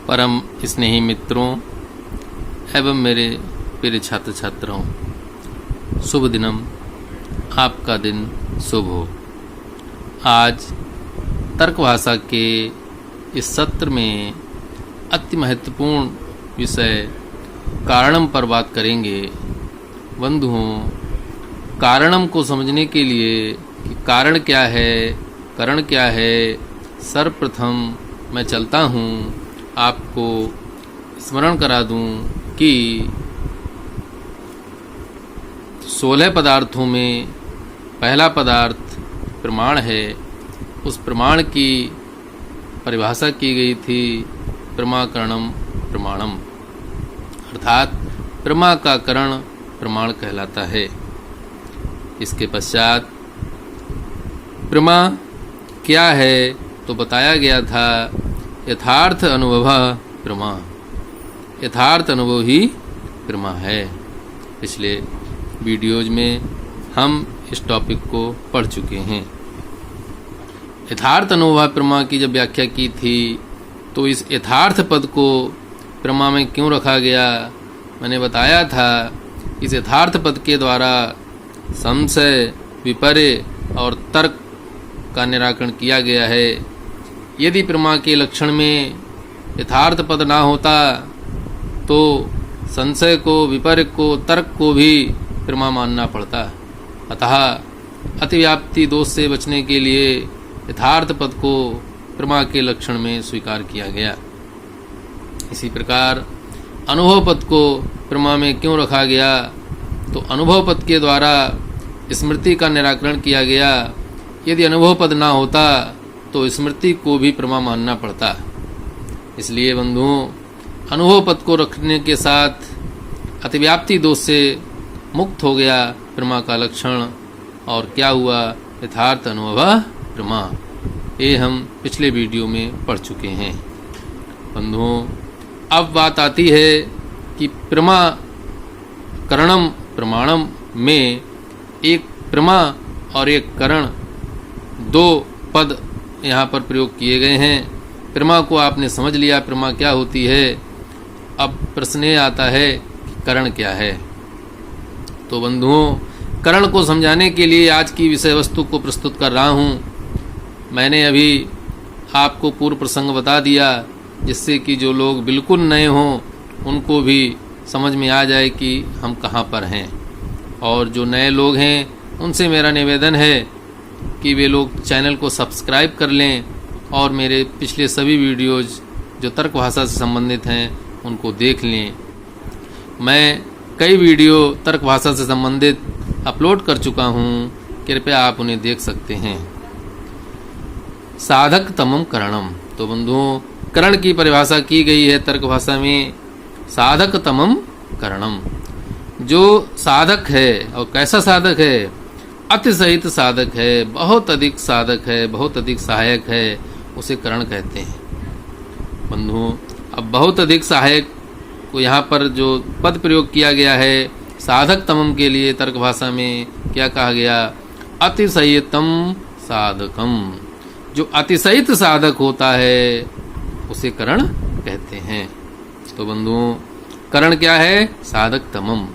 परम स्नेही मित्रों एवं मेरे प्रिय छात्र छात्राओं, शुभ दिनम। आपका दिन शुभ हो। आज तर्क भाषा के इस सत्र में अति महत्वपूर्ण विषय कारणम पर बात करेंगे। बंधुओं, कारणम को समझने के लिए कि कारण क्या है, करण क्या है, सर्वप्रथम मैं चलता हूँ आपको स्मरण करा दूँ कि 16 पदार्थों में पहला पदार्थ प्रमाण है। उस प्रमाण की परिभाषा की गई थी प्रमाकरणम प्रमाणम, अर्थात प्रमा का करण प्रमाण कहलाता है। इसके पश्चात प्रमा क्या है तो बताया गया था यथार्थ अनुभव प्रमा, यथार्थ अनुभव ही प्रमा है। पिछले वीडियोज में हम इस टॉपिक को पढ़ चुके हैं। यथार्थ अनुभव प्रमा की जब व्याख्या की थी तो इस यथार्थ पद को प्रमा में क्यों रखा गया, मैंने बताया था। इस यथार्थ पद के द्वारा संशय, विपर्य और तर्क का निराकरण किया गया है। यदि प्रमा के लक्षण में यथार्थ पद ना होता तो संशय को, विपर्य को, तर्क को भी प्रमा मानना पड़ता। अतः अतिव्याप्ति दोष से बचने के लिए यथार्थ पद को प्रमा के लक्षण में स्वीकार किया गया। इसी प्रकार अनुभव पद को प्रमा में क्यों रखा गया तो अनुभव पद के द्वारा स्मृति का निराकरण किया गया। यदि अनुभव पद ना होता तो स्मृति को भी प्रमा मानना पड़ता। इसलिए बंधुओं, अनुभव पद को रखने के साथ अतिव्याप्ति दोष से मुक्त हो गया प्रमा का लक्षण, और क्या हुआ, यथार्थ अनुभव प्रमा। ये हम पिछले वीडियो में पढ़ चुके हैं। बंधुओं, अब बात आती है कि प्रमा करणम प्रमाणम में एक प्रमा और एक करण, दो पद यहाँ पर प्रयोग किए गए हैं। प्रमा को आपने समझ लिया, प्रमा क्या होती है। अब प्रश्न ये आता है कि करण क्या है। तो बंधुओं, करण को समझाने के लिए आज की विषय वस्तु को प्रस्तुत कर रहा हूँ। मैंने अभी आपको पूर्व प्रसंग बता दिया, जिससे कि जो लोग बिल्कुल नए हों उनको भी समझ में आ जाए कि हम कहाँ पर हैं। और जो नए लोग हैं उनसे मेरा निवेदन है कि वे लोग चैनल को सब्सक्राइब कर लें और मेरे पिछले सभी वीडियोज़ जो तर्क भाषा से संबंधित हैं उनको देख लें। मैं कई वीडियो तर्क भाषा से संबंधित अपलोड कर चुका हूँ, कृपया आप उन्हें देख सकते हैं। साधक तमम करणम, तो बंधुओं, करण की परिभाषा की गई है तर्क भाषा में साधक तमम करणम। जो साधक है, और कैसा साधक है, अतिशयित साधक है, बहुत अधिक साधक है, बहुत अधिक सहायक है, उसे करण कहते हैं। बंधुओं, अब बहुत अधिक सहायक को यहाँ पर जो पद प्रयोग किया गया है साधक तमम के लिए तर्क भाषा में क्या कहा गया, अतिशयितम साधकम। जो अतिशयित साधक होता है उसे करण कहते हैं। तो बंधुओं, करण क्या है, साधक तमम।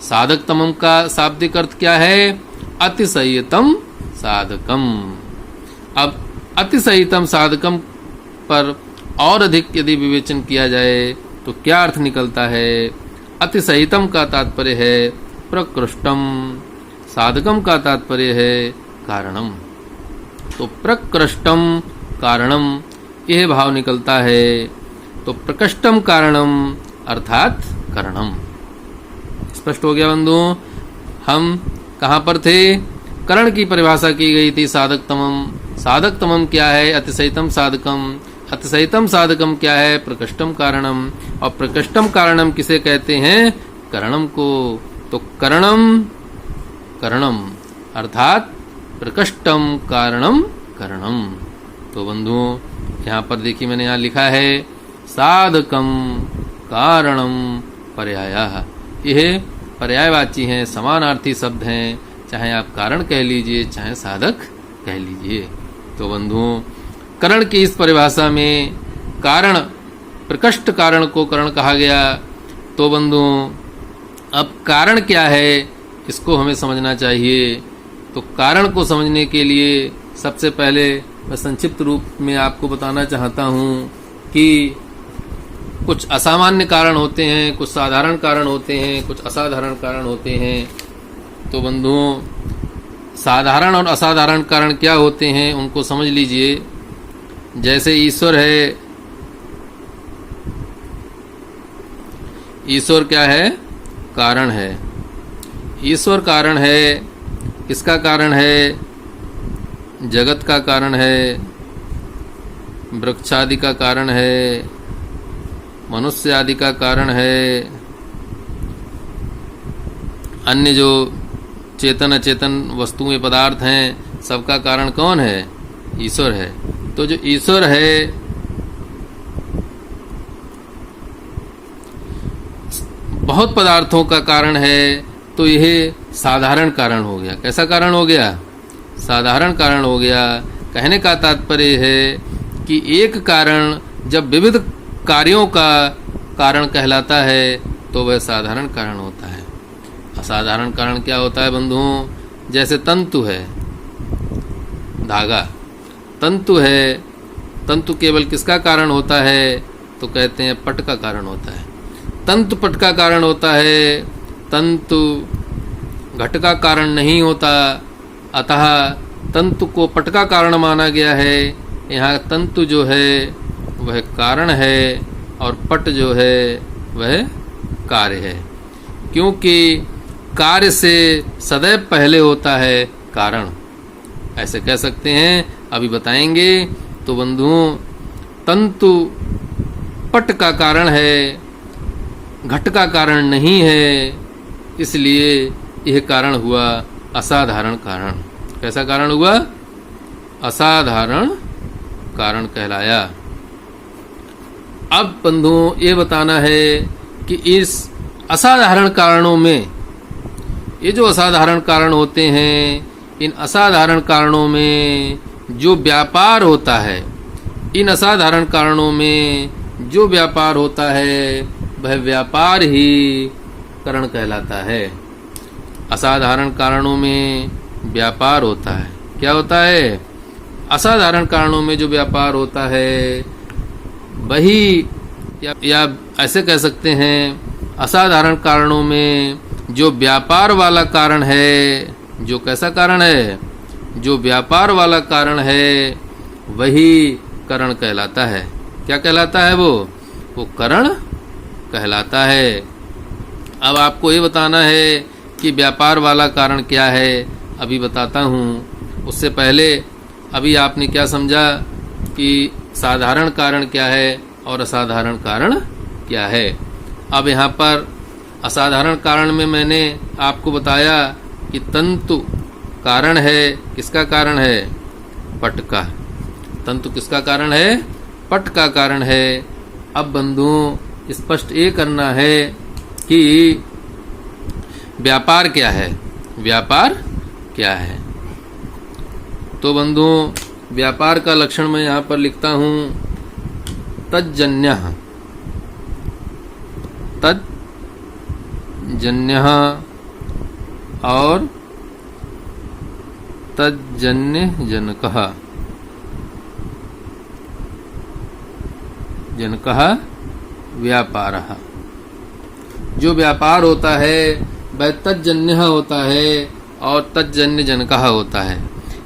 साधक तमम का शाब्दिक अर्थ क्या है, अतिशयितम साधकम। अब अतिशयितम साधकम पर और अधिक यदि विवेचन किया जाए तो क्या अर्थ निकलता है। अतिशयितम का तात्पर्य है प्रकृष्टम, साधकम का तात्पर्य है कारणम। तो प्रकृष्टम कारणम यह भाव निकलता है। तो प्रकृष्टम कारणम अर्थात करणम। स्पष्ट हो गया बंधुओं। हम कहाँ पर थे, करण की परिभाषा की गई थी साधक तमम। साधक तमम क्या है, अतिशयितम साधकम। अतिशयितम साधकम क्या है, प्रकृष्टम कारणम। और प्रकृष्टम कारणम किसे कहते हैं, करणम को। तो करणम करणम अर्थात प्रकृष्टम कारणम करणम। तो बंधुओं, यहाँ पर देखिए मैंने यहाँ लिखा है साधकम कारणम पर्यायः। यह पर्यायवाची हैं, समानार्थी शब्द हैं, चाहे आप कारण कह लीजिए चाहे साधक कह लीजिए। तो बंधुओं, करण की इस परिभाषा में कारण प्रकृष्ट कारण को करण कहा गया। तो बंधुओं, अब कारण क्या है इसको हमें समझना चाहिए। तो कारण को समझने के लिए सबसे पहले मैं संक्षिप्त रूप में आपको बताना चाहता हूँ कि कुछ असामान्य कारण होते हैं, कुछ साधारण कारण होते हैं, कुछ असाधारण कारण होते हैं। तो बंधुओं, साधारण और असाधारण कारण क्या होते हैं उनको समझ लीजिए। जैसे ईश्वर है, ईश्वर क्या है? कारण है। ईश्वर कारण है। किसका कारण है? जगत का कारण है, वृक्षादि का कारण है, मनुष्य आदि का कारण है, अन्य जो चेतन अचेतन वस्तुएं पदार्थ हैं सबका कारण कौन है? ईश्वर है। तो जो ईश्वर है बहुत पदार्थों का कारण है, तो यह साधारण कारण हो गया। कैसा कारण हो गया? साधारण कारण हो गया। कहने का तात्पर्य है कि एक कारण जब विविध कार्यों का कारण कहलाता है तो वह साधारण कारण होता है। असाधारण कारण क्या होता है बंधुओं? जैसे तंतु है, धागा तंतु है, तंतु केवल किसका कारण होता है? तो कहते हैं पट का कारण होता है। तंतु पट का कारण होता है, तंतु घट का कारण नहीं होता। अतः तंतु को पट का कारण माना गया है। यहाँ तंतु जो है वह कारण है और पट जो है वह कार्य है, क्योंकि कार्य से सदैव पहले होता है कारण। ऐसे कह सकते हैं, अभी बताएंगे। तो बंधुओं, तंतु पट का कारण है, घट का कारण नहीं है, इसलिए यह कारण हुआ असाधारण कारण। कैसा कारण हुआ? असाधारण कारण कहलाया। अब बंधुओं, ये बताना है कि इस असाधारण कारणों में, ये जो असाधारण कारण होते हैं, इन असाधारण कारणों में जो व्यापार होता है, इन असाधारण कारणों में जो व्यापार होता है वह व्यापार ही कारण कहलाता है। असाधारण कारणों में व्यापार होता है। क्या होता है? असाधारण कारणों में जो व्यापार होता है वही, या ऐसे कह सकते हैं, असाधारण कारणों में जो व्यापार वाला कारण है, जो कैसा कारण है? जो व्यापार वाला कारण है वही कारण कहलाता है। क्या कहलाता है? वो कारण कहलाता है। अब आपको ये बताना है कि व्यापार वाला कारण क्या है, अभी बताता हूँ। उससे पहले अभी आपने क्या समझा कि साधारण कारण क्या है और असाधारण कारण क्या है। अब यहाँ पर असाधारण कारण में मैंने आपको बताया कि तंतु कारण है। किसका कारण है? पट का। तंतु किसका कारण है? पट का कारण है। अब बंधुओं, स्पष्ट ये करना है कि व्यापार क्या है, व्यापार क्या है। तो बंधुओं, व्यापार का लक्षण मैं यहाँ पर लिखता हूँ, तज्जन्यः। तज्जन्यः और तज्जन्य जनकः। जनकः व्यापारः। जो व्यापार होता है वह तज्जन्य होता है और तज्जन्य जनकः होता है।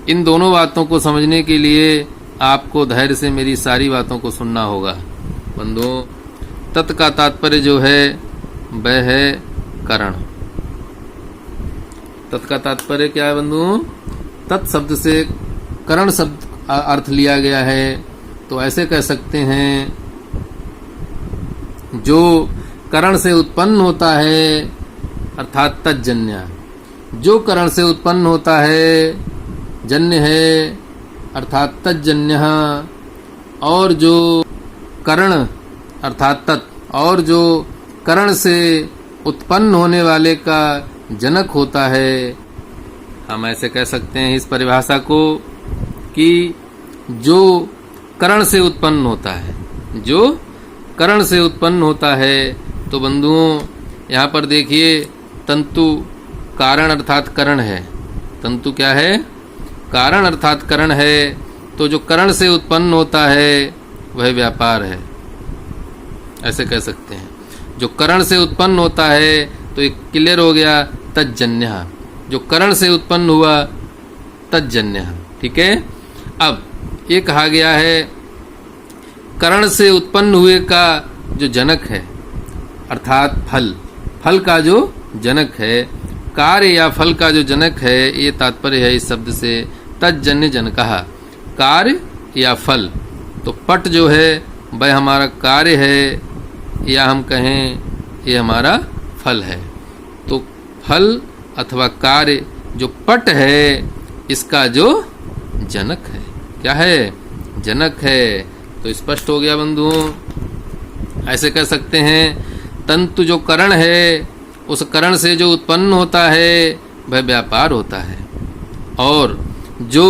इन दोनों बातों को समझने के लिए आपको धैर्य से मेरी सारी बातों को सुनना होगा। बंधुओं, तत् का तात्पर्य जो है वह है कारण। तत् का तात्पर्य क्या है बंधुओं? तत् शब्द से करण शब्द अर्थ लिया गया है। तो ऐसे कह सकते हैं, जो करण से उत्पन्न होता है अर्थात तज्जन्य। जो करण से उत्पन्न होता है, जन्य है अर्थात तज्जन्य। और जो करण अर्थात तत्, और जो करण से उत्पन्न होने वाले का जनक होता है। हम ऐसे कह सकते हैं इस परिभाषा को कि जो करण से उत्पन्न होता है, जो करण से उत्पन्न होता है। तो बंधुओं यहाँ पर देखिए, तंतु कारण अर्थात करण है। तंतु क्या है? कारण अर्थात करण है। तो जो करण से उत्पन्न होता है वह व्यापार है, ऐसे कह सकते हैं। जो करण से उत्पन्न होता है तो एक क्लियर हो गया, तज्जन्य। जो करण से उत्पन्न हुआ तज्जन्य, ठीक है। अब ये कहा गया है करण से उत्पन्न हुए का जो जनक है अर्थात फल, फल का जो जनक है, कार्य या फल का जो जनक है, ये तात्पर्य है इस शब्द से तज्जन्य जनकः, कार्य या फल। तो पट जो है वह हमारा कार्य है, या हम कहें ये हमारा फल है। तो फल अथवा कार्य जो पट है इसका जो जनक है, क्या है? जनक है। तो स्पष्ट हो गया बंधुओं। ऐसे कह सकते हैं तंतु जो करण है उस करण से जो उत्पन्न होता है वह व्यापार होता है, और जो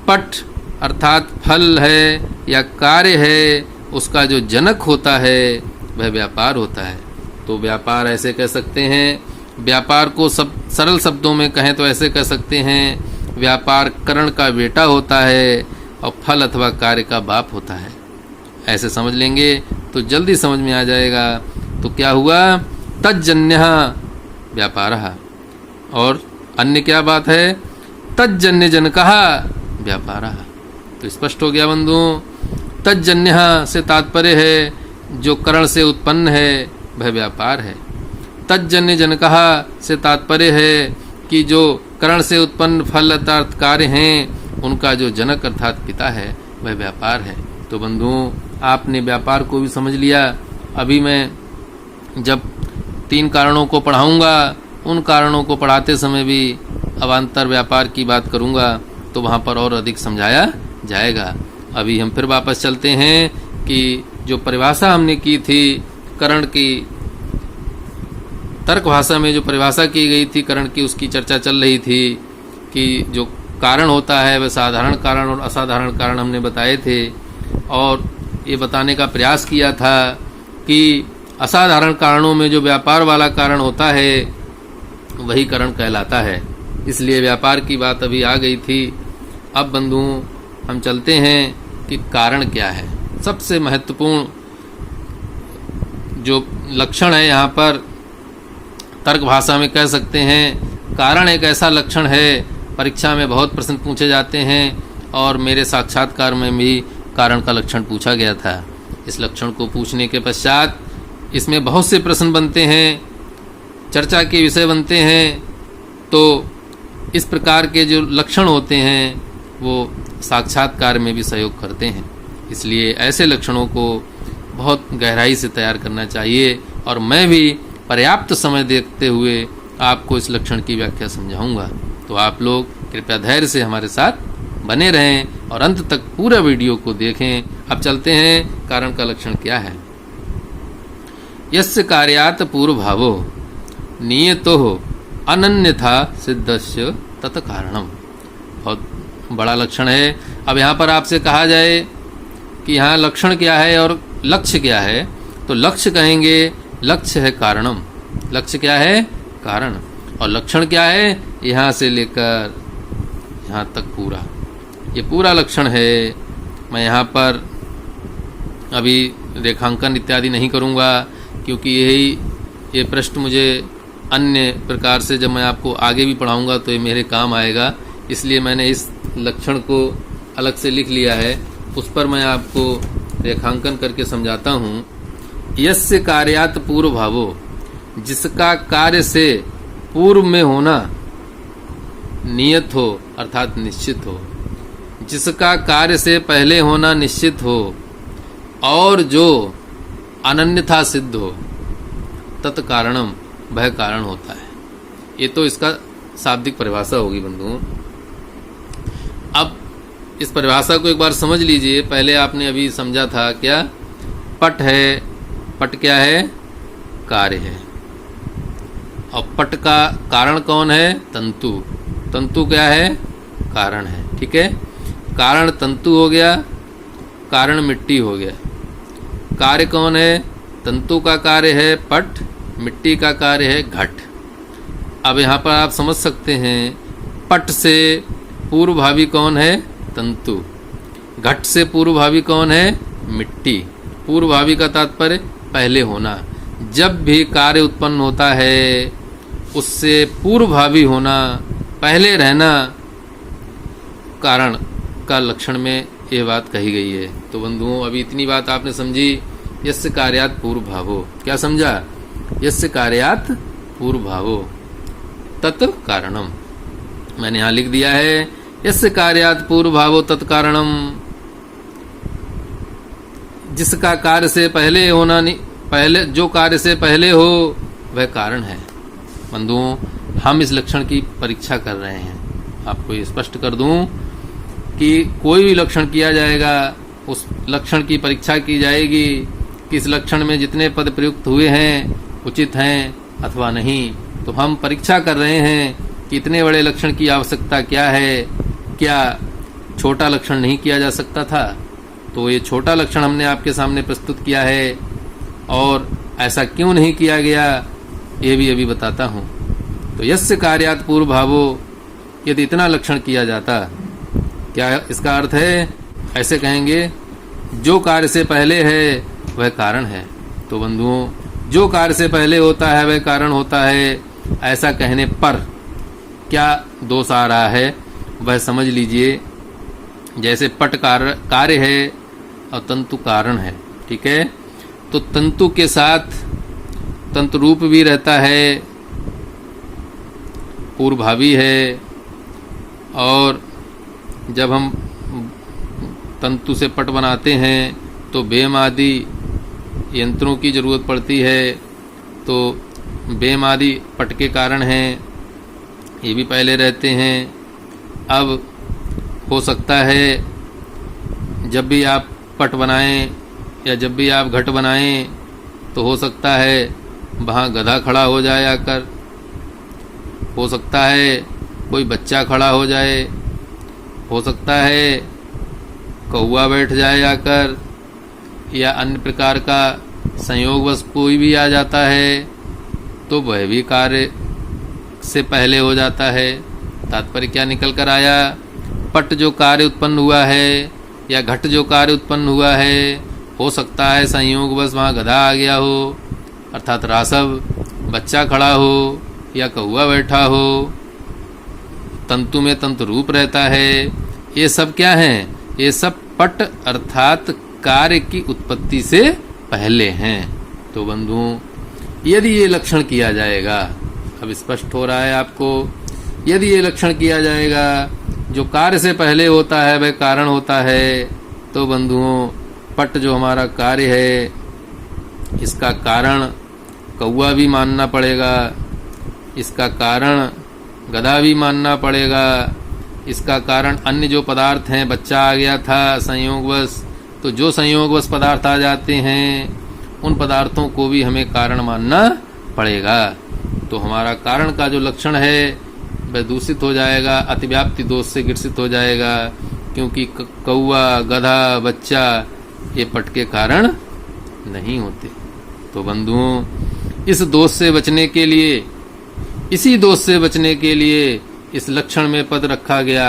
पट अर्थात फल है या कार्य है उसका जो जनक होता है वह व्यापार होता है। तो व्यापार ऐसे कह सकते हैं, व्यापार को सब सरल शब्दों में कहें तो ऐसे कह सकते हैं, व्यापार करण का बेटा होता है और फल अथवा कार्य का बाप होता है। ऐसे समझ लेंगे तो जल्दी समझ में आ जाएगा। तो क्या हुआ? तज्जन्य व्यापारः, और अन्य क्या बात है? तज्जन्य जनकः व्यापारः। तो स्पष्ट हो गया बंधुओं। तज्जन्य से तात्पर्य है जो करण से उत्पन्न है वह व्यापार है। तज्जन्य जनकः से तात्पर्य है कि जो करण से उत्पन्न फल अर्थात कार्य हैं उनका जो जनक अर्थात पिता है वह व्यापार है। तो बंधुओं आपने व्यापार को भी समझ लिया। अभी मैं जब 3 कारणों को पढ़ाऊंगा, उन कारणों को पढ़ाते समय भी अवान्तर व्यापार की बात करूंगा तो वहाँ पर और अधिक समझाया जाएगा। अभी हम फिर वापस चलते हैं कि जो परिभाषा हमने की थी करण की, तर्क भाषा में जो परिभाषा की गई थी करण की, उसकी चर्चा चल रही थी कि जो कारण होता है वह साधारण कारण और असाधारण कारण हमने बताए थे, और ये बताने का प्रयास किया था कि असाधारण कारणों में जो व्यापार वाला कारण होता है वही कारण कहलाता है। इसलिए व्यापार की बात अभी आ गई थी। अब बंधुओं हम चलते हैं कि कारण क्या है। सबसे महत्वपूर्ण जो लक्षण है यहाँ पर तर्क भाषा में कह सकते हैं, कारण एक ऐसा लक्षण है, परीक्षा में बहुत प्रश्न पूछे जाते हैं और मेरे साक्षात्कार में भी कारण का लक्षण पूछा गया था। इस लक्षण को पूछने के पश्चात इसमें बहुत से प्रश्न बनते हैं, चर्चा के विषय बनते हैं। तो इस प्रकार के जो लक्षण होते हैं वो साक्षात्कार में भी सहयोग करते हैं। इसलिए ऐसे लक्षणों को बहुत गहराई से तैयार करना चाहिए, और मैं भी पर्याप्त समय देखते हुए आपको इस लक्षण की व्याख्या समझाऊंगा। तो आप लोग कृपया धैर्य से हमारे साथ बने रहें और अंत तक पूरा वीडियो को देखें। अब चलते हैं कारण का लक्षण क्या है। यस्य कार्यात् पूर्व भावो नियतो अनन्यथा सिद्धस्य तत् कारणम। बहुत बड़ा लक्षण है। अब यहाँ पर आपसे कहा जाए कि यहाँ लक्षण क्या है और लक्ष्य क्या है, तो लक्ष्य कहेंगे लक्ष्य है कारणम। लक्ष्य क्या है? कारण। और लक्षण क्या है? यहाँ से लेकर यहाँ तक पूरा, ये पूरा लक्षण है। मैं यहाँ पर अभी रेखांकन इत्यादि नहीं करूँगा, क्योंकि ये प्रश्न मुझे अन्य प्रकार से जब मैं आपको आगे भी पढ़ाऊँगा तो ये मेरे काम आएगा। इसलिए मैंने इस लक्षण को अलग से लिख लिया है, उस पर मैं आपको रेखांकन करके समझाता हूँ। यस्य कार्यात् पूर्व भावो, जिसका कार्य से पूर्व में होना नियत हो अर्थात निश्चित हो, जिसका कार्य से पहले होना निश्चित हो और जो अनन्यथा सिद्ध हो, तत्कारणम वह कारण होता है। ये तो इसका शाब्दिक परिभाषा होगी बंधुओं। अब इस परिभाषा को एक बार समझ लीजिए। पहले आपने अभी समझा था क्या? पट है, पट क्या है? कार्य है। और पट का कारण कौन है? तंतु। तंतु क्या है? कारण है। ठीक है, कारण तंतु हो गया, कारण मिट्टी हो गया। कार्य कौन है? तंतु का कार्य है पट, मिट्टी का कार्य है घट। अब यहाँ पर आप समझ सकते हैं, पट से पूर्वभावी कौन है? तंतु। घट से पूर्वभावी कौन है? मिट्टी। पूर्वभावी का तात्पर्य पहले होना। जब भी कार्य उत्पन्न होता है उससे पूर्वभावी होना, पहले रहना कारण का लक्षण में यह बात कही गई है। तो बंधुओं, अभी इतनी बात आपने समझी। यस्य कार्यात् पूर्वभावो, क्या समझा? यस्य कार्यात् पूर्वभावो तत् कारणम। मैंने यहाँ लिख दिया है, यस्य कार्यात् पूर्वभावो तत् कारणम। जिसका कार्य से पहले होना नहीं, पहले जो कार्य से पहले हो वह कारण है। बंधुओं, हम इस लक्षण की परीक्षा कर रहे हैं। आपको ये स्पष्ट कर दूं कि कोई भी लक्षण किया जाएगा, उस लक्षण की परीक्षा की जाएगी कि इस लक्षण में जितने पद प्रयुक्त हुए हैं उचित हैं अथवा नहीं। तो हम परीक्षा कर रहे हैं कि इतने बड़े लक्षण की आवश्यकता क्या है, क्या छोटा लक्षण नहीं किया जा सकता था? तो ये छोटा लक्षण हमने आपके सामने प्रस्तुत किया है, और ऐसा क्यों नहीं किया गया ये भी अभी बताता हूँ। तो यस्य कार्यात् पूर्वभावो, यदि इतना लक्षण किया जाता, क्या इसका अर्थ है? ऐसे कहेंगे, जो कार्य से पहले है वह कारण है। तो बंधुओं, जो कार्य से पहले होता है वह कारण होता है, ऐसा कहने पर क्या दोष आ रहा है वह समझ लीजिए। जैसे पट कार्य है और तंतु कारण है, ठीक है? तो तंतु के साथ तंतु रूप भी रहता है, पूर्वभावी है, और जब हम तंतु से पट बनाते हैं तो बेम आदि यंत्रों की जरूरत पड़ती है। तो बेम आदि पट के कारण हैं, ये भी पहले रहते हैं। अब हो सकता है जब भी आप पट बनाएं या जब भी आप घट बनाएं तो हो सकता है वहाँ गधा खड़ा हो जाए आकर, हो सकता है कोई बच्चा खड़ा हो जाए, हो सकता है कौवा बैठ जाए आकर, या अन्य प्रकार का संयोगवश कोई भी आ जाता है, तो वह भी कार्य से पहले हो जाता है। तात्पर्य क्या निकल कर आया? पट जो कार्य उत्पन्न हुआ है या घट जो कार्य उत्पन्न हुआ है, हो सकता है संयोगवश वहाँ गधा आ गया हो, अर्थात रासव, बच्चा खड़ा हो या कौवा बैठा हो, तंतु में तंतु रूप रहता है। ये सब क्या है? ये सब पट अर्थात कार्य की उत्पत्ति से पहले हैं। तो बंधुओं, यदि ये लक्षण किया जाएगा, अब स्पष्ट हो रहा है आपको, यदि ये लक्षण किया जाएगा जो कार्य से पहले होता है वह कारण होता है, तो बंधुओं पट जो हमारा कार्य है इसका कारण कौवा भी मानना पड़ेगा, इसका कारण गधा भी मानना पड़ेगा, इसका कारण अन्य जो पदार्थ हैं, बच्चा आ गया था संयोगवश, तो जो संयोगवश पदार्थ आ जाते हैं उन पदार्थों को भी हमें कारण मानना पड़ेगा। तो हमारा कारण का जो लक्षण है वह दूषित हो जाएगा, अतिव्याप्ति दोष से ग्रसित हो जाएगा, क्योंकि कौवा, गधा, बच्चा ये पट के कारण नहीं होते। तो बंधुओं, इस दोष से बचने के लिए, इसी दोष से बचने के लिए इस लक्षण में पद रखा गया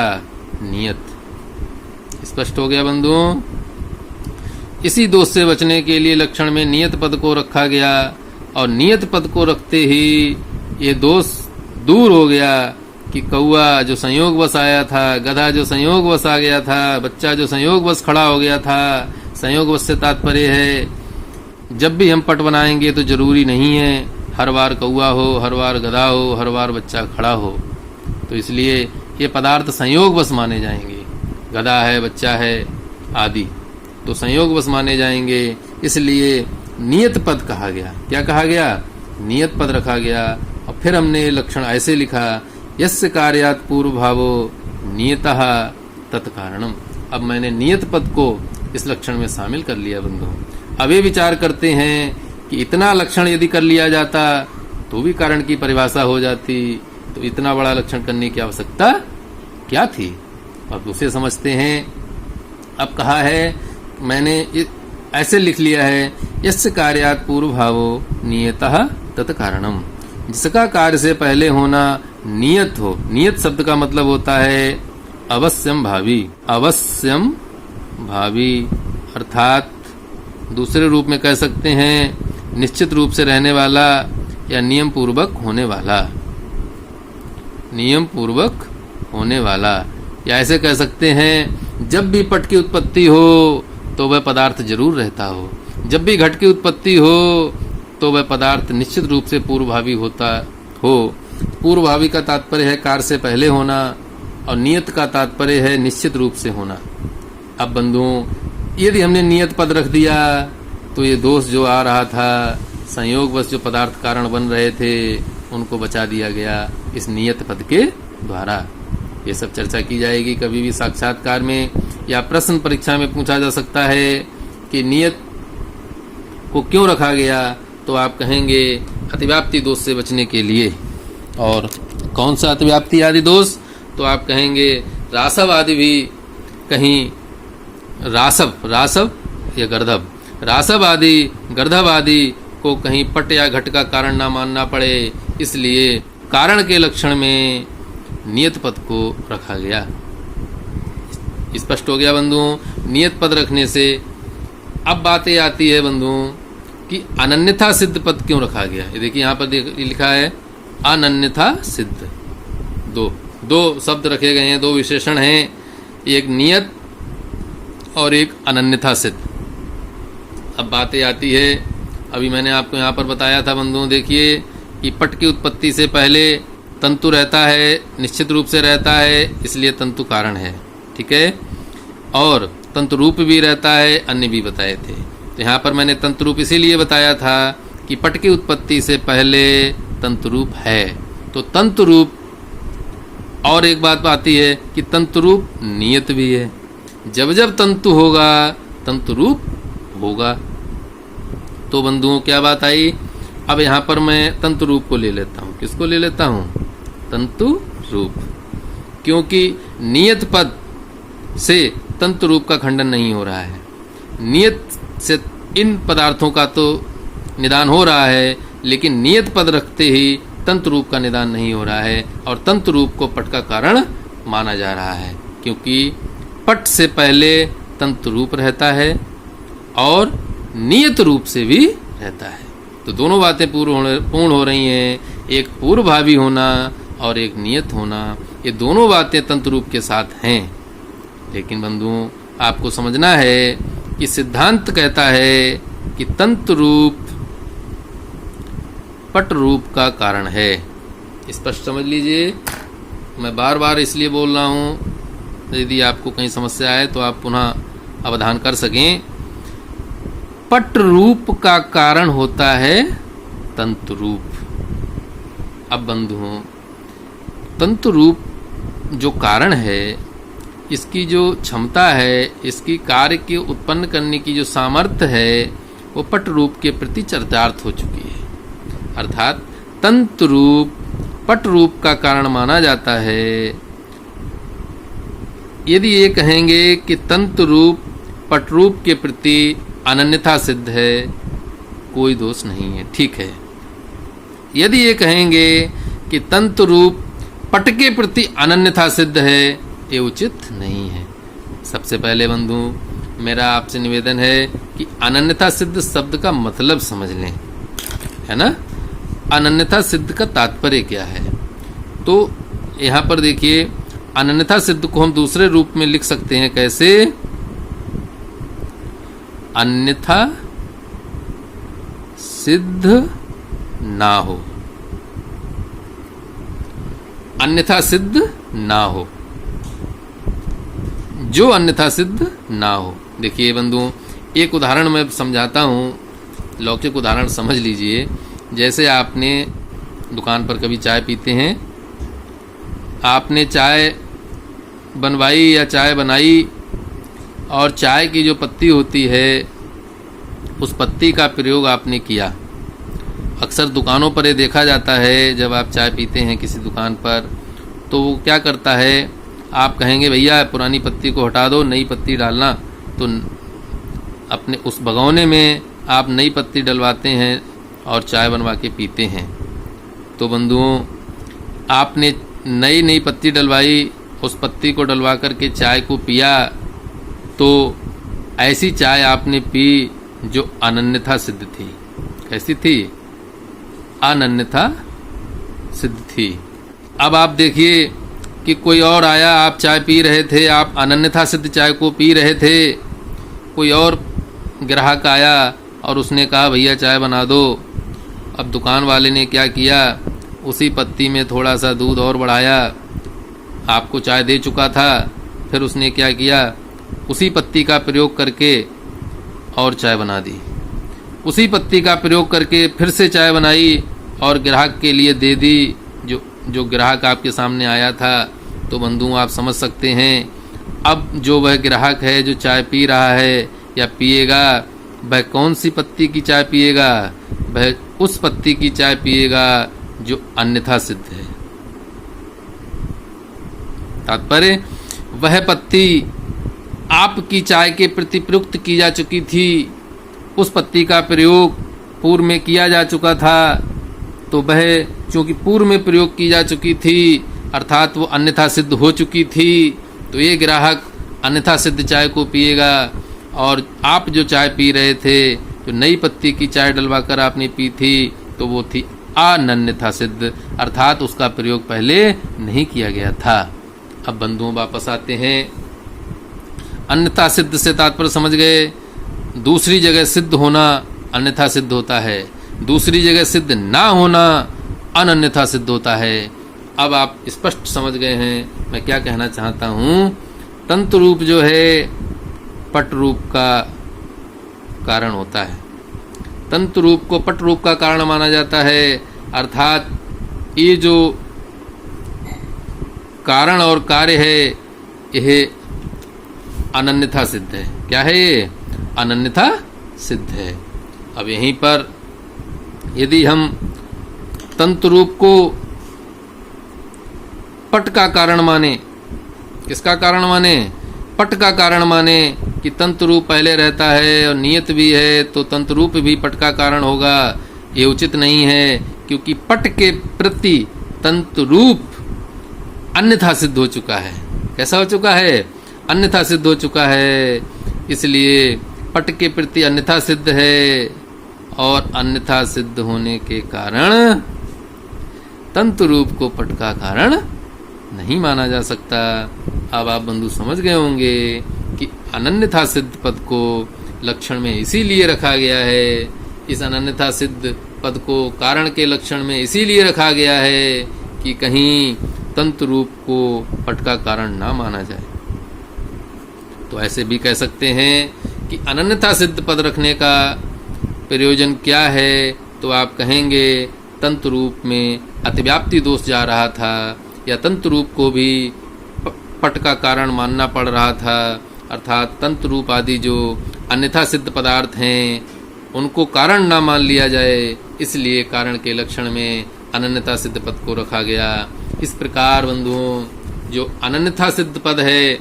नियत। स्पष्ट हो गया बंधुओं? इसी दोष से बचने के लिए लक्षण में नियत पद को रखा गया, और नियत पद को रखते ही ये दोष दूर हो गया कि कौवा जो संयोगवश आया था, गधा जो संयोगवश आ गया था, बच्चा जो संयोगवश खड़ा हो गया था। संयोगवश से तात्पर्य है जब भी हम पट बनाएंगे तो जरूरी नहीं है हर बार कौवा हो, हर बार गधा हो, हर बार बच्चा खड़ा हो। तो इसलिए ये पदार्थ संयोगवश माने जाएंगे, गधा है, बच्चा है आदि, तो संयोगवश माने जाएंगे। इसलिए नियत पद कहा गया। क्या कहा गया? नियत पद रखा गया। और फिर हमने लक्षण ऐसे लिखा, यस्य कार्यात् पूर्वभावो नियतः तत्कारणम। अब मैंने नियत पद को इस लक्षण में शामिल कर लिया बंधुओं। अब ये विचार करते हैं कि इतना लक्षण यदि कर लिया जाता तो भी कारण की परिभाषा हो जाती, तो इतना बड़ा लक्षण करने की आवश्यकता क्या थी? अब उसे समझते हैं। अब कहा है मैंने ऐसे लिख लिया है, यस्य कार्यात् पूर्व भावो नियतः तत्कारणम, जिसका कार्य से पहले होना नियत हो। नियत शब्द का मतलब होता है अवश्यम भावी। अवश्यम भावी अर्थात दूसरे रूप में कह सकते हैं निश्चित रूप से रहने वाला या नियम पूर्वक होने वाला। नियम पूर्वक होने वाला, या ऐसे कह सकते हैं जब भी पट की उत्पत्ति हो तो वह पदार्थ जरूर रहता हो। जब भी घट की उत्पत्ति हो तो वह पदार्थ निश्चित रूप से पूर्वभावी होता हो। पूर्वभावी का तात्पर्य है कार्य से पहले होना और नियत का तात्पर्य है निश्चित रूप से होना। अब बंधुओं, यदि हमने नियत पद रख दिया तो ये दोष जो आ रहा था, संयोगवश जो पदार्थ कारण बन रहे थे, उनको बचा दिया गया इस नियत पद के द्वारा। ये सब चर्चा की जाएगी कभी भी साक्षात्कार में, या प्रश्न परीक्षा में पूछा जा सकता है कि नियत को क्यों रखा गया, तो आप कहेंगे अतिव्याप्ति दोष से बचने के लिए। और कौन सा अतिव्याप्ति आदि दोष, तो आप कहेंगे रासव आदि भी कहीं रासव या गर्धव, रासव आदि गर्धव आदि को कहीं पट या घट का कारण ना मानना पड़े, इसलिए कारण के लक्षण में नियत पद को रखा गया। स्पष्ट हो गया बंधुओं। नियत पद रखने से अब बातें आती है बंधुओं कि अनन्यथा सिद्ध पद क्यों रखा गया। ये देखिए यहाँ पर लिखा है अनन्यथा सिद्ध। दो शब्द रखे गए हैं, दो विशेषण हैं, एक नियत और एक अनन्यथा सिद्ध। अब बातें आती है, अभी मैंने आपको यहाँ पर बताया था बंधुओं, देखिए कि पट की उत्पत्ति से पहले तंतु रहता है, निश्चित रूप से रहता है, इसलिए तंतु कारण है, ठीक है। और तंतु रूप भी रहता है, अन्य भी बताए थे। तो यहाँ पर मैंने तंतु रूप इसीलिए बताया था कि पट की उत्पत्ति से पहले तंतु रूप है। तो तंतु रूप, और एक बात आती है कि तंतु रूप नियत भी है। जब जब तंतु होगा तंतु रूप होगा। तो बंधुओं क्या बात आई, अब यहाँ पर मैं तंतु रूप को ले लेता हूँ। किसको ले लेता हूँ? तंतु रूप, क्योंकि नियत पद से तंतु रूप का खंडन नहीं हो रहा है। नियत से इन पदार्थों का तो निदान हो रहा है, लेकिन नियत पद रखते ही तंतु रूप का निदान नहीं हो रहा है, और तंतु रूप को पट का कारण माना जा रहा है, क्योंकि पट से पहले तंतु रूप रहता है और नियत रूप से भी रहता है। तो दोनों बातें पूर्ण हो रही हैं, एक पूर्वभावी होना और एक नियत होना। ये दोनों बातें तंतु रूप के साथ हैं। लेकिन बंधुओं, आपको समझना है कि सिद्धांत कहता है कि तंतु रूप पट रूप का कारण है। स्पष्ट समझ लीजिए। मैं बार बार इसलिए बोल रहा हूँ, यदि आपको कहीं समस्या आए तो आप पुनः अवधान कर सकें। पट रूप का कारण होता है तंतु रूप। अब बंधुओं, तंतु रूप जो कारण है, इसकी जो क्षमता है, इसकी कार्य के उत्पन्न करने की जो सामर्थ्य है, वो पट रूप के प्रति चरितार्थ हो चुकी है। अर्थात तंतु रूप पट रूप का कारण माना जाता है। यदि ये कहेंगे कि तंतु रूप पट रूप के प्रति अनन्यथा सिद्ध है, कोई दोष नहीं है, ठीक है। यदि ये कहेंगे कि तंतु रूप पट के प्रति अनन्यथा सिद्ध है, ये उचित नहीं है। सबसे पहले बंधु, मेरा आपसे निवेदन है कि अनन्यथा सिद्ध शब्द का मतलब समझ लें, है ना। अनन्यथा सिद्ध का तात्पर्य क्या है? तो यहाँ पर देखिए, अनन्यथा सिद्ध को हम दूसरे रूप में लिख सकते हैं। कैसे? अन्यथा सिद्ध ना हो, अन्यथा सिद्ध ना हो, जो अन्यथा सिद्ध ना हो। देखिए बंधुओं, एक उदाहरण मैं समझाता हूँ, लौकिक उदाहरण समझ लीजिए। जैसे आपने दुकान पर कभी चाय पीते हैं, आपने चाय बनवाई या चाय बनाई, और चाय की जो पत्ती होती है, उस पत्ती का प्रयोग आपने किया। अक्सर दुकानों पर ये देखा जाता है, जब आप चाय पीते हैं किसी दुकान पर, तो वो क्या करता है, आप कहेंगे भैया पुरानी पत्ती को हटा दो, नई पत्ती डालना, तो अपने उस भगोने में आप नई पत्ती डलवाते हैं और चाय बनवा के पीते हैं। तो बंधुओं, आपने नई नई पत्ती डलवाई, उस पत्ती को डलवा करके चाय को पिया, तो ऐसी चाय आपने पी जो अनन्यथा सिद्ध थी। कैसी थी? अनन्यथा सिद्ध थी। अब आप देखिए कि कोई और आया, आप चाय पी रहे थे, आप अनन्यथा सिद्ध चाय को पी रहे थे, कोई और ग्राहक आया और उसने कहा भैया चाय बना दो। अब दुकान वाले ने क्या किया, उसी पत्ती में थोड़ा सा दूध और बढ़ाया, आपको चाय दे चुका था, फिर उसने क्या किया, उसी पत्ती का प्रयोग करके और चाय बना दी, उसी पत्ती का प्रयोग करके फिर से चाय बनाई और ग्राहक के लिए दे दी, जो ग्राहक आपके सामने आया था। तो बंधुओं, आप समझ सकते हैं, अब जो वह ग्राहक है जो चाय पी रहा है या पिएगा, वह कौन सी पत्ती की चाय पिएगा? वह उस पत्ती की चाय पिएगा जो अन्यथा सिद्ध है। तात्पर्य, वह पत्ती आपकी चाय के प्रति प्रयुक्त की जा चुकी थी, उस पत्ती का प्रयोग पूर्व में किया जा चुका था, तो वह चूंकि पूर्व में प्रयोग की जा चुकी थी अर्थात वो अन्यथा सिद्ध हो चुकी थी, तो ये ग्राहक अन्यथा सिद्ध चाय को पिएगा। और आप जो चाय पी रहे थे, जो नई पत्ती की चाय डलवा कर आपने पी थी, तो वो थी अनन्यथा सिद्ध, अर्थात उसका प्रयोग पहले नहीं किया गया था। अब बंधुओं, वापस आते हैं। अन्यथा सिद्ध से तात्पर्य समझ गए, दूसरी जगह सिद्ध होना अन्यथा सिद्ध होता है, दूसरी जगह सिद्ध ना होना अनन्यथा सिद्ध होता है। अब आप स्पष्ट समझ गए हैं मैं क्या कहना चाहता हूँ। तंतु रूप जो है पट रूप का कारण होता है, तंतु रूप को पट रूप का कारण माना जाता है, अर्थात ये जो कारण और कार्य है यह अनन्यथा सिद्ध है। क्या है ये? अनन्यथा सिद्ध है। अब यहीं पर यदि हम तंतु रूप को पट का कारण माने, किसका कारण माने? पट का कारण माने कि तंतु रूप पहले रहता है और नियत भी है, तो तंतु रूप भी पट का कारण होगा। ये उचित नहीं है, क्योंकि पट के प्रति तंतु रूप अन्यथा सिद्ध हो चुका है। कैसा हो चुका है? अन्यथा सिद्ध हो चुका है। इसलिए पट के प्रति अन्यथा सिद्ध है, और अन्यथा सिद्ध होने के कारण तंतु रूप को पट का कारण नहीं माना जा सकता। अब आप बंधु समझ गए होंगे कि अनन्यथा सिद्ध पद को लक्षण में इसीलिए रखा गया है, इस अनन्यथा सिद्ध पद को कारण के लक्षण में इसीलिए रखा गया है कि कहीं तंतु रूप को पट का कारण ना माना जाए। तो ऐसे भी कह सकते हैं कि अनन्यथा सिद्ध पद रखने का प्रयोजन क्या है, तो आप कहेंगे तंतु रूप में अतिव्याप्ति दोष जा रहा था, या तंतु रूप को भी पट का कारण मानना पड़ रहा था, अर्थात तंतु रूप आदि जो अन्यथा सिद्ध पदार्थ हैं उनको कारण ना मान लिया जाए, इसलिए कारण के लक्षण में अनन्यता सिद्ध पद को रखा गया। इस प्रकार बंधुओं जो अनन्यथा सिद्ध पद है,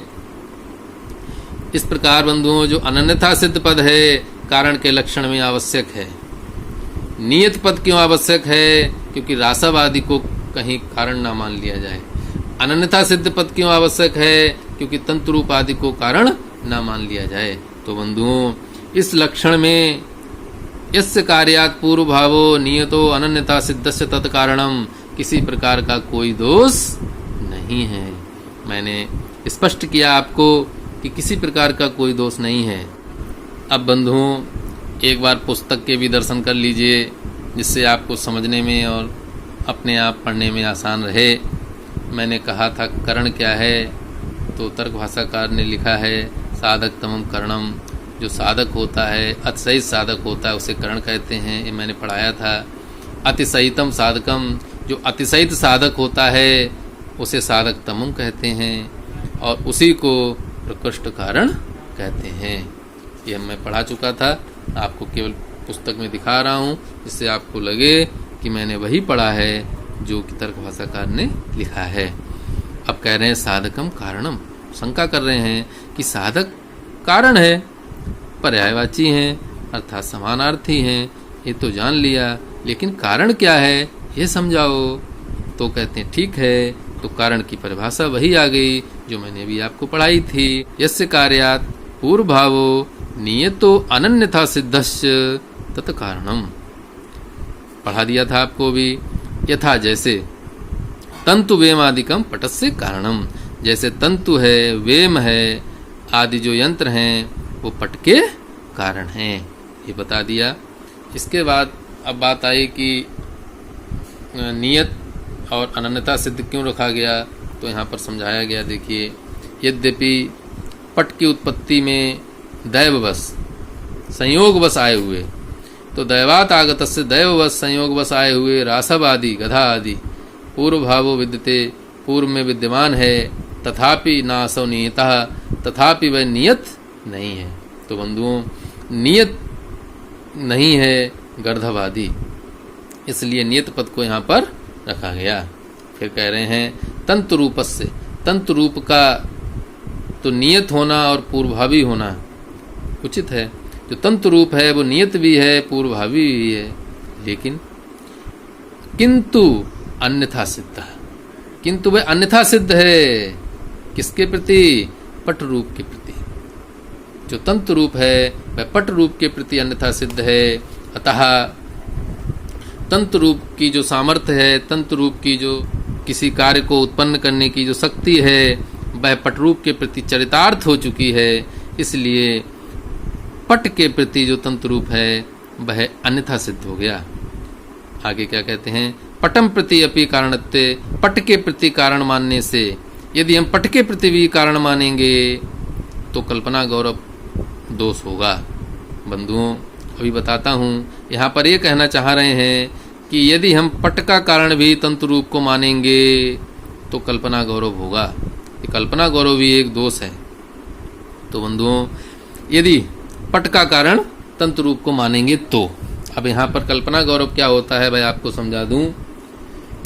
इस प्रकार बंधुओं जो अनन्यथा सिद्ध पद है कारण के लक्षण में आवश्यक है। नियत पद क्यों आवश्यक है? क्योंकि रासव आदि को कहीं कारण ना मान लिया जाए। अनन्यथा सिद्ध पद क्यों आवश्यक है? क्योंकि तंतु रूप आदि को कारण ना मान लिया जाए। तो बंधुओं इस लक्षण में यस्य कार्यात् पूर्व भावो नियतो अनन्यता सिद्धस्य तत्कारणम, किसी प्रकार का कोई दोष नहीं है। मैंने स्पष्ट किया आपको कि किसी प्रकार का कोई दोष नहीं है। अब बंधुओं एक बार पुस्तक के भी दर्शन कर लीजिए, जिससे आपको समझने में और अपने आप पढ़ने में आसान रहे। मैंने कहा था करण क्या है, तो तर्क भाषाकार ने लिखा है साधक तमम करणम। जो साधक होता है, अतिशयित साधक होता है, उसे करण कहते हैं। ये मैंने पढ़ाया था। अतिशयितम साधकम, जो अतिशयित साधक होता है उसे साधक तमम कहते हैं, और उसी को प्रकृष्ट कारण कहते हैं। ये मैं पढ़ा चुका था, आपको केवल पुस्तक में दिखा रहा हूँ, जिससे आपको लगे कि मैंने वही पढ़ा है जो कि तर्क भाषाकार ने लिखा है। अब कह रहे हैं साधकम कारणम, शंका कर रहे हैं कि साधक कारण है, पर्यायवाची हैं अर्थात समानार्थी हैं, ये तो जान लिया, लेकिन कारण क्या है ये समझाओ। तो कहते हैं ठीक है, तो कारण की परिभाषा वही आ गई जो मैंने अभी आपको पढ़ाई थी। यस्य कार्यात् पूर्व भावो नियतो अनन्यथा सिद्धस्य तत् कारणम, पढ़ा दिया था आपको भी। यथा जैसे तंतु वेमादिकम पटस्य कारणम, जैसे तंतु है, वेम है आदि जो यंत्र हैं वो पट के कारण हैं, ये बता दिया। इसके बाद अब बात आई कि नियत और अनन्यता सिद्ध क्यों रखा गया, तो यहाँ पर समझाया गया। देखिए, यद्यपि पट की उत्पत्ति में दैववश संयोगवश आए हुए, तो दैवात आगतस्य दैववश संयोगवश आए हुए रासव आदि गधा आदि पूर्व भावो विद्यते, पूर्व में विद्यमान है, तथापि नासो नियतः, तथापि वह नियत नहीं है। तो बंधुओं, नियत नहीं है गर्धवादी, इसलिए नियत पद को यहाँ पर रखा गया। फिर कह रहे हैं तंतु रूपस्य, तंतु रूप का तो नियत होना और पूर्वभावी होना उचित है। जो तंतु रूप है वो नियत भी है, पूर्वभावी भी है, लेकिन किंतु अन्यथा सिद्ध, किंतु वह अन्यथा सिद्ध है किसके प्रति? पट रूप के प्रति। जो तंतु रूप है वह पट रूप के प्रति अन्यथा सिद्ध है। अतः तंतु रूप की जो सामर्थ्य है, तंतु रूप की जो किसी कार्य को उत्पन्न करने की जो शक्ति है, वह पट रूप के प्रति चरितार्थ हो चुकी है, इसलिए पट के प्रति जो तंतु रूप है वह अन्यथा सिद्ध हो गया। आगे क्या कहते हैं? पटम प्रति अपि कारणत्वे, पट के प्रति कारण मानने से, यदि हम पट के प्रति भी कारण मानेंगे तो कल्पना गौरव दोष होगा। बंधुओं, अभी बताता हूँ, यहाँ पर ये कहना चाह रहे हैं कि यदि हम पट का कारण भी तंतु रूप को मानेंगे तो कल्पना गौरव होगा। ये कल्पना गौरव भी एक दोष है। तो बंधुओं, यदि पट का कारण तंतु रूप को मानेंगे तो, अब यहाँ पर कल्पना गौरव क्या होता है भाई आपको समझा दूं।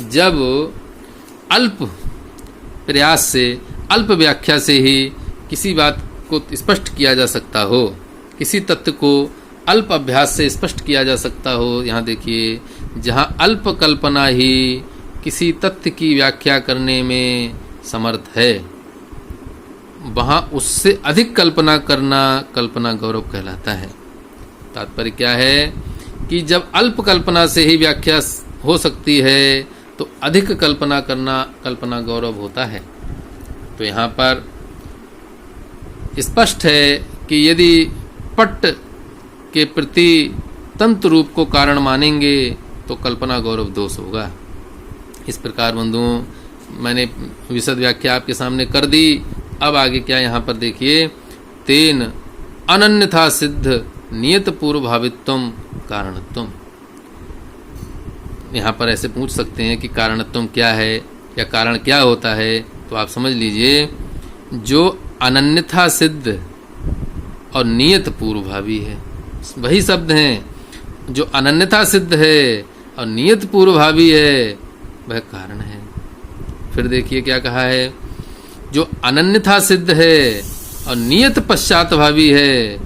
जब अल्प प्रयास से, अल्प व्याख्या से ही किसी बात को स्पष्ट किया जा सकता हो, किसी तत्व को अल्प अभ्यास से स्पष्ट किया जा सकता हो। यहाँ देखिए, जहाँ अल्प कल्पना ही किसी तथ्य की व्याख्या करने में समर्थ है, वहाँ उससे अधिक कल्पना करना कल्पना गौरव कहलाता है। तात्पर्य क्या है कि जब अल्प कल्पना से ही व्याख्या हो सकती है तो अधिक कल्पना करना कल्पना गौरव होता है। तो यहाँ पर स्पष्ट है कि यदि पट के प्रति तंतु रूप को कारण मानेंगे तो कल्पना गौरव दोष होगा। इस प्रकार बंधुओं, मैंने विशद व्याख्या आपके सामने कर दी। अब आगे क्या यहाँ पर देखिए, तेन अनन्यथा सिद्ध नियत पूर्व भावित्वम कारणत्वम। यहाँ पर ऐसे पूछ सकते हैं कि कारणत्वम क्या है या कारण क्या होता है, तो आप समझ लीजिए, जो अनन्यथा सिद्ध और नियत पूर्व भावी है, वही शब्द हैं। जो अनन्यथा सिद्ध है और नियत पूर्व भावी है वह कारण है। फिर देखिए क्या कहा है, जो अनन्यथा सिद्ध है और नियत पश्चात भावी है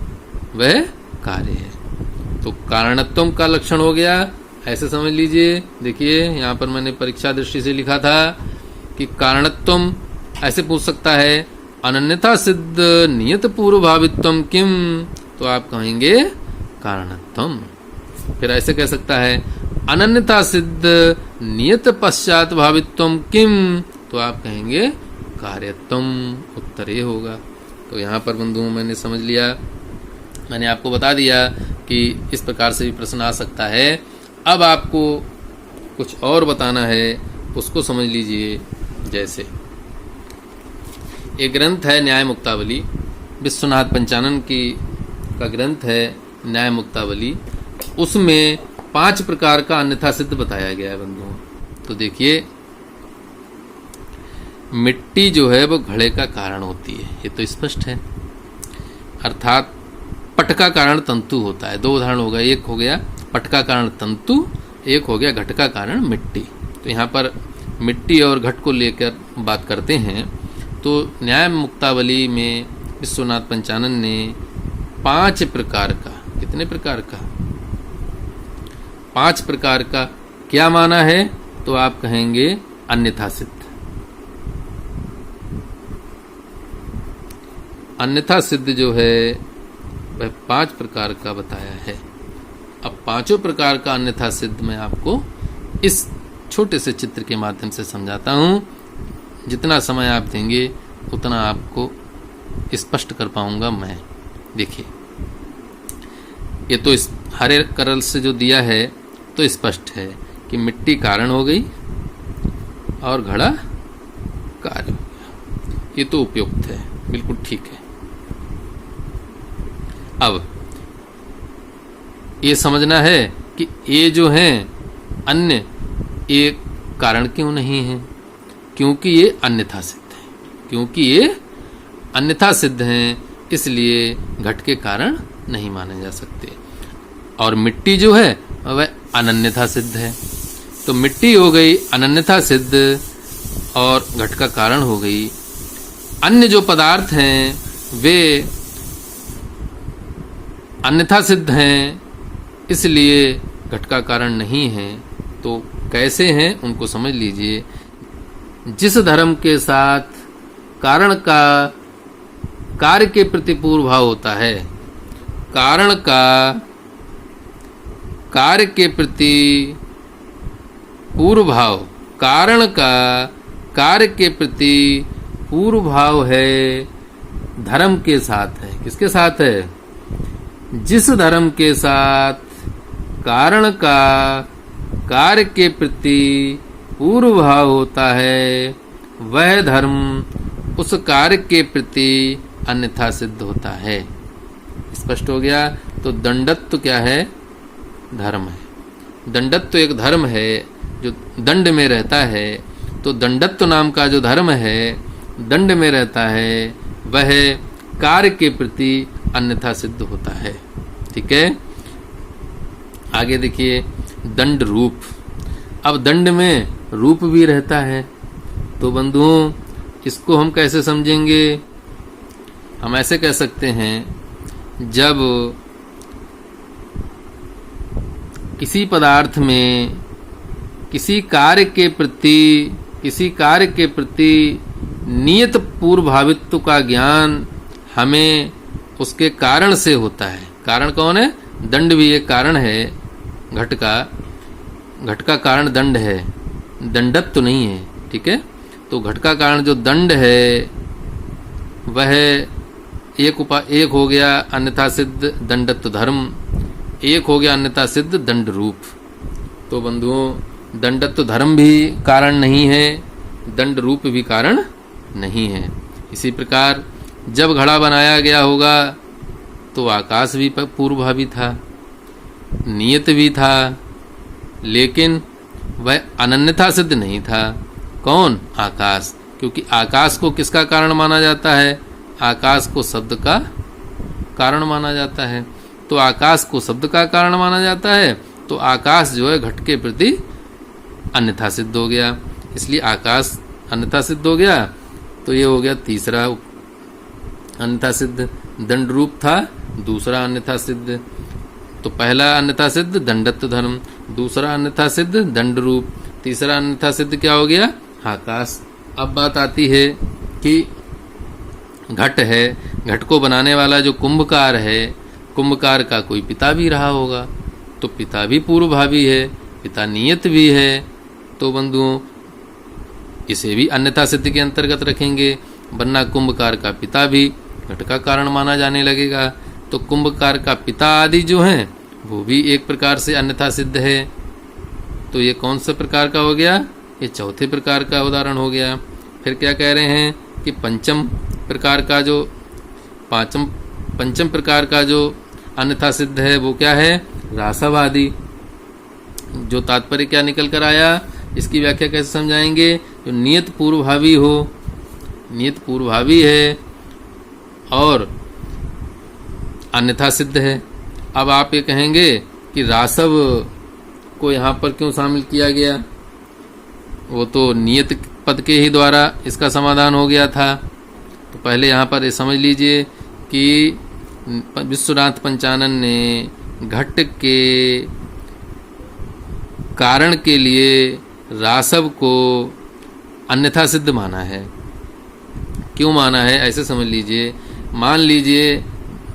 वह कार्य है। तो कारणत्वम का लक्षण हो गया, ऐसे समझ लीजिए। देखिए यहाँ पर मैंने परीक्षा दृष्टि से लिखा था कि कारणत्वम ऐसे पूछ सकता है, अनन्यथा सिद्ध नियत पूर्व भावित्वम किम, तो आप कहेंगे कारणत्वम। फिर ऐसे कह सकता है, अनन्यता सिद्ध नियत पश्चात भावित्वम किम, तो आप कहेंगे कार्यत्वम। उत्तर ये होगा। तो यहाँ पर बंधुओं मैंने समझ लिया, मैंने आपको बता दिया कि इस प्रकार से भी प्रश्न आ सकता है। अब आपको कुछ और बताना है, उसको समझ लीजिए। जैसे एक ग्रंथ है न्याय मुक्तावली, विश्वनाथ पंचानन की का ग्रंथ है न्याय मुक्तावली, उसमें 5 प्रकार का अन्यथा सिद्ध बताया गया है बंधुओं। तो देखिए, मिट्टी जो है वो घड़े का कारण होती है, ये तो स्पष्ट है। अर्थात पट का कारण तंतु होता है। 2 उदाहरण हो गए, एक हो गया पट का कारण तंतु, एक हो गया घट का कारण मिट्टी। तो यहाँ पर मिट्टी और घट को लेकर बात करते हैं। तो न्याय मुक्तावली में विश्वनाथ पंचानन ने 5 प्रकार का, कितने प्रकार का? 5 प्रकार का क्या माना है? तो आप कहेंगे अन्यथा सिद्ध। अन्यथा सिद्ध जो है वह 5 प्रकार का बताया है। अब 5 प्रकार का अन्यथा सिद्ध मैं आपको इस छोटे से चित्र के माध्यम से समझाता हूं। जितना समय आप देंगे उतना आपको स्पष्ट कर पाऊंगा मैं। देखिए, ये तो इस हरे कलर से जो दिया है तो स्पष्ट है कि मिट्टी कारण हो गई और घड़ा कार्य हो गया। ये तो उपयुक्त है, बिल्कुल ठीक है। अब ये समझना है कि ये जो है अन्य, ये कारण क्यों नहीं है? क्योंकि ये अन्यथा सिद्ध है। क्योंकि ये अन्यथा सिद्ध हैं, इसलिए घट के कारण नहीं माने जा सकते। और मिट्टी जो है वह अनन्यथा सिद्ध है। तो मिट्टी हो गई अनन्यथा सिद्ध और घट का कारण हो गई। अन्य जो पदार्थ हैं वे अन्यथा सिद्ध हैं, इसलिए घट का कारण नहीं है। तो कैसे हैं उनको समझ लीजिए। जिस धर्म के साथ कारण का कार्य के प्रति पूर्व भाव होता है, कारण का कार्य के प्रति पूर्व भाव, कारण का कार्य के प्रति पूर्व भाव है, धर्म के साथ है। किसके साथ है? जिस धर्म के साथ कारण का कार्य के प्रति पूर्व भाव होता है, वह धर्म उस कार्य के प्रति अन्यथा सिद्ध होता है। स्पष्ट हो गया? तो दंडत्व क्या है? धर्म है। दंडत्व एक धर्म है जो दंड में रहता है। तो दंडत्व नाम का जो धर्म है, दंड में रहता है, वह कार्य के प्रति अन्यथा सिद्ध होता है। ठीक है, आगे देखिए, दंड रूप। अब दंड में रूप भी रहता है। तो बंधुओं, इसको हम कैसे समझेंगे? हम ऐसे कह सकते हैं, जब किसी पदार्थ में किसी कार्य के प्रति नियत पूर्वभावित्व का ज्ञान हमें उसके कारण से होता है। कारण कौन है? दंड भी एक कारण है। घट का कारण दंड है, दंडत्व तो नहीं है। ठीक है, तो घट का कारण जो दंड है वह एक हो गया अन्यथा सिद्ध दंडत्व धर्म, एक हो गया अन्यथा सिद्ध दंड रूप। तो बंधुओं, दंडत्व धर्म भी कारण नहीं है, दंड रूप भी कारण नहीं है। इसी प्रकार जब घड़ा बनाया गया होगा तो आकाश भी पूर्वभावी था, नियत भी था, लेकिन वह अनन्यथा सिद्ध नहीं था। कौन? आकाश। क्योंकि आकाश को किसका कारण माना जाता है? आकाश को शब्द का कारण माना जाता है। तो आकाश को शब्द का कारण माना जाता है, तो आकाश जो है घट के प्रति अन्यथा सिद्ध हो गया, इसलिए आकाश अन्यथा सिद्ध हो गया। तो ये हो गया तीसरा अन्यथा सिद्ध। दंड रूप था दूसरा अन्यथा सिद्ध। तो पहला अन्यथा सिद्ध दंडत्व धर्म, दूसरा अन्यथा सिद्ध दंड रूप, तीसरा अन्यथा सिद्ध क्या हो गया? आकाश। अब बात आती है कि घट है, घट को बनाने वाला जो कुंभकार है, कुंभकार का कोई पिता भी रहा होगा, तो पिता भी पूर्वभावी है, पिता नियत भी है। तो बंधुओं, इसे भी अन्यथा सिद्ध के अंतर्गत रखेंगे, वरना कुंभकार का पिता भी घट का कारण माना जाने लगेगा। तो कुंभकार का पिता आदि जो हैं वो भी एक प्रकार से अन्यथा सिद्ध है। तो ये कौन सा प्रकार का हो गया? ये चौथे प्रकार का उदाहरण हो गया। फिर क्या कह रहे हैं कि पंचम प्रकार का जो अन्यथा सिद्ध है वो क्या है? रासवादी। जो तात्पर्य क्या निकल कर आया, इसकी व्याख्या कैसे समझाएंगे? जो नियत पूर्वभावी हो, नियत पूर्वभावी है और अन्यथा सिद्ध है। अब आप ये कहेंगे कि रासव को यहाँ पर क्यों शामिल किया गया? वो तो नियत पद के ही द्वारा इसका समाधान हो गया था। तो पहले यहाँ पर ये समझ लीजिए कि विश्वनाथ पंचानन ने घट के कारण के लिए रासव को अन्यथा सिद्ध माना है। क्यों माना है ऐसे समझ लीजिए। मान लीजिए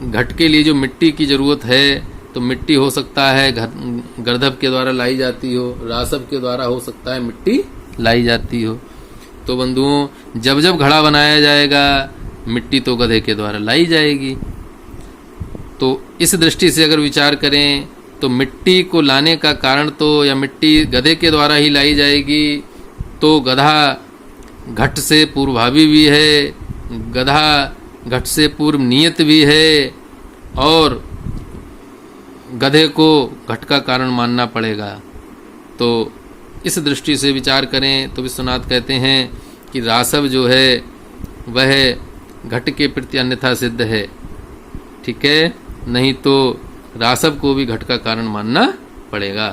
घट के लिए जो मिट्टी की जरूरत है, तो मिट्टी हो सकता है गर्दभ के द्वारा लाई जाती हो, रासव के द्वारा हो सकता है मिट्टी लाई जाती हो। तो बंधुओं, जब जब घड़ा बनाया जाएगा मिट्टी तो गधे के द्वारा लाई जाएगी। तो इस दृष्टि से अगर विचार करें तो मिट्टी को लाने का कारण तो, या मिट्टी गधे के द्वारा ही लाई जाएगी, तो गधा घट से पूर्वभावी भी है, गधा घट से पूर्व नियत भी है, और गधे को घट का कारण मानना पड़ेगा। तो इस दृष्टि से विचार करें तो विश्वनाथ कहते हैं कि रासव जो है वह घट के प्रति अन्यथा सिद्ध है, ठीक है, नहीं तो रासव को भी घट का कारण मानना पड़ेगा।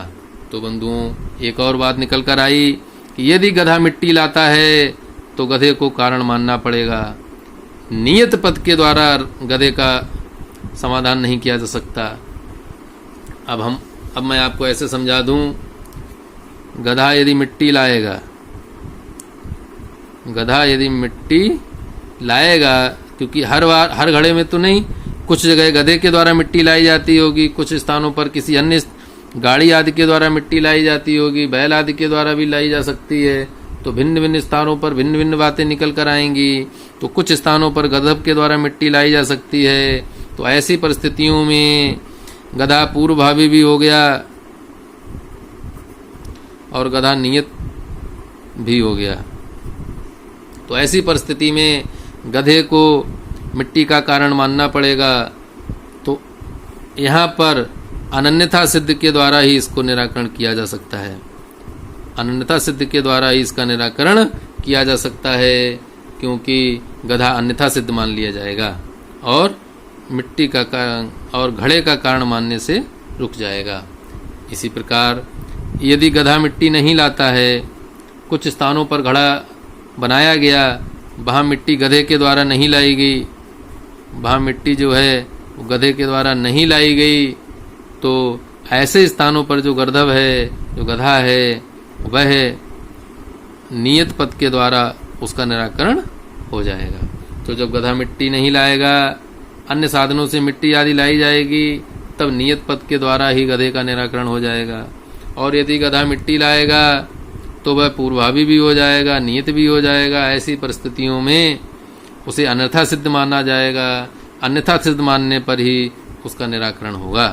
तो बंधुओं, एक और बात निकल कर आई कि यदि गधा मिट्टी लाता है तो गधे को कारण मानना पड़ेगा। नियत पद के द्वारा गधे का समाधान नहीं किया जा सकता। अब मैं आपको ऐसे समझा दूं, गधा यदि मिट्टी लाएगा, क्योंकि हर घड़े में तो नहीं, कुछ जगह गधे के द्वारा मिट्टी लाई जाती होगी, कुछ स्थानों पर किसी अन्य गाड़ी आदि के द्वारा मिट्टी लाई जाती होगी, बैल आदि के द्वारा भी लाई जा सकती है। तो भिन्न भिन्न स्थानों पर भिन्न भिन्न बातें निकल कर आएंगी। तो कुछ स्थानों पर गर्दभ के द्वारा मिट्टी लाई जा सकती है। तो ऐसी परिस्थितियों में गधा पूर्वभावी भी हो गया और गधा नियत भी हो गया। तो ऐसी परिस्थिति में गधे को मिट्टी का कारण मानना पड़ेगा। तो यहाँ पर अनन्यथा सिद्ध के द्वारा ही इसको निराकरण किया जा सकता है। अनन्यथा सिद्ध के द्वारा ही इसका निराकरण किया जा सकता है, क्योंकि गधा अन्यथा सिद्ध मान लिया जाएगा और मिट्टी का कारण और घड़े का कारण मानने से रुक जाएगा। इसी प्रकार यदि गधा मिट्टी नहीं लाता है, कुछ स्थानों पर घड़ा बनाया गया, वहाँ मिट्टी गधे के द्वारा नहीं लाई गई, वहाँ मिट्टी जो है वो गधे के द्वारा नहीं लाई गई, तो ऐसे स्थानों पर जो गर्दभ है, जो गधा है, वह नियत पद के द्वारा उसका निराकरण हो जाएगा। तो जब गधा मिट्टी नहीं लाएगा, अन्य साधनों से मिट्टी आदि लाई जाएगी, तब नियत पद के द्वारा ही गधे का निराकरण हो जाएगा। और यदि गधा मिट्टी लाएगा तो वह पूर्वभावी भी हो जाएगा, नियत भी हो जाएगा। ऐसी परिस्थितियों में उसे अन्यथा सिद्ध माना जाएगा। अन्यथा सिद्ध मानने पर ही उसका निराकरण होगा।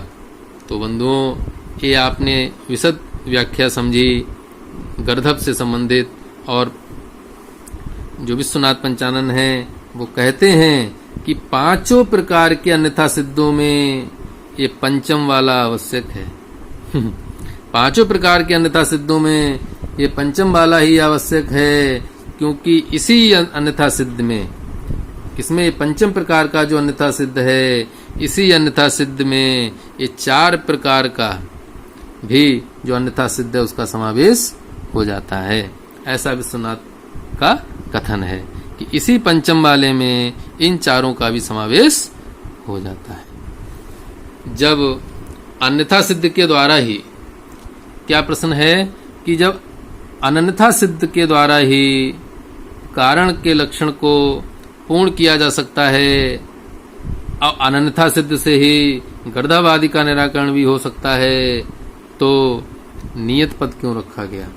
तो बंधुओं, ये आपने विशद व्याख्या समझी गर्दभ से संबंधित। और जो विश्वनाथ पंचानन हैं वो कहते हैं कि पांचों प्रकार के अन्यथा सिद्धों में ये पंचम वाला आवश्यक है। पांचों प्रकार के अन्यथा सिद्धों में ये पंचम वाला ही आवश्यक है, क्योंकि इसी अन्यथा सिद्ध में, इसमें पंचम प्रकार का जो अन्यथा सिद्ध है, इसी अन्यथा सिद्ध में ये चार प्रकार का भी जो अन्यथा सिद्ध है उसका समावेश हो जाता है। ऐसा विश्वनाथ का कथन है कि इसी पंचम वाले में इन चारों का भी समावेश हो जाता है। जब अन्यथा सिद्ध के द्वारा ही, क्या प्रश्न है कि जब अनन्यथा सिद्ध के द्वारा ही कारण के लक्षण को पूर्ण किया जा सकता है, और अनन्यथा सिद्ध से ही गर्दभ आदि का निराकरण भी हो सकता है, तो नियत पद क्यों रखा गया?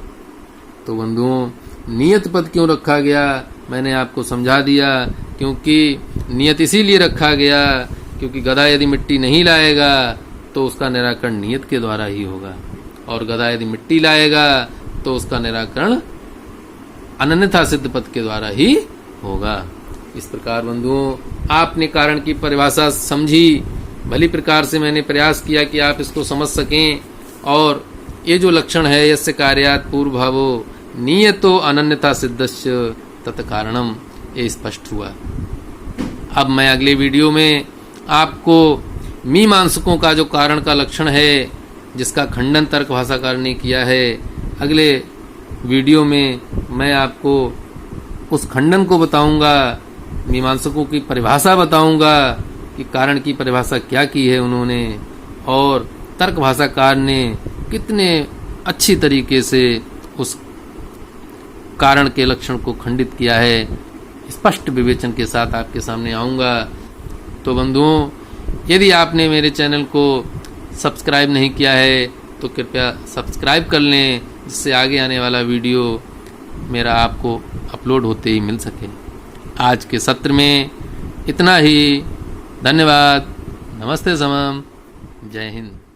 तो बंधुओं, नियत पद क्यों रखा गया मैंने आपको समझा दिया। क्योंकि नियत इसीलिए रखा गया क्योंकि गधा यदि मिट्टी नहीं लाएगा तो उसका निराकरण नियत के द्वारा ही होगा, और गधा यदि मिट्टी लाएगा तो उसका निराकरण अनन्यथा सिद्ध पद के द्वारा ही होगा। इस प्रकार बंधुओं, आपने कारण की परिभाषा समझी, भली प्रकार से मैंने प्रयास किया कि आप इसको समझ सकें। और ये जो लक्षण है यस्य कार्यात् पूर्वभावो नियतो अनन्यता सिद्धस्य तत्कारणम, ये स्पष्ट हुआ। अब मैं अगले वीडियो में आपको मीमांसकों का जो कारण का लक्षण है जिसका खंडन तर्क भाषाकार ने किया है, अगले वीडियो में मैं आपको उस खंडन को बताऊंगा, मीमांसकों की परिभाषा बताऊंगा कि कारण की परिभाषा क्या की है उन्होंने, और तर्क भाषाकार ने कितने अच्छी तरीके से उस कारण के लक्षण को खंडित किया है, स्पष्ट विवेचन के साथ आपके सामने आऊँगा। तो बंधुओं, यदि आपने मेरे चैनल को सब्सक्राइब नहीं किया है तो कृपया सब्सक्राइब कर लें, जिससे आगे आने वाला वीडियो मेरा आपको अपलोड होते ही मिल सके। आज के सत्र में इतना ही। धन्यवाद। नमस्ते समम। जय हिंद।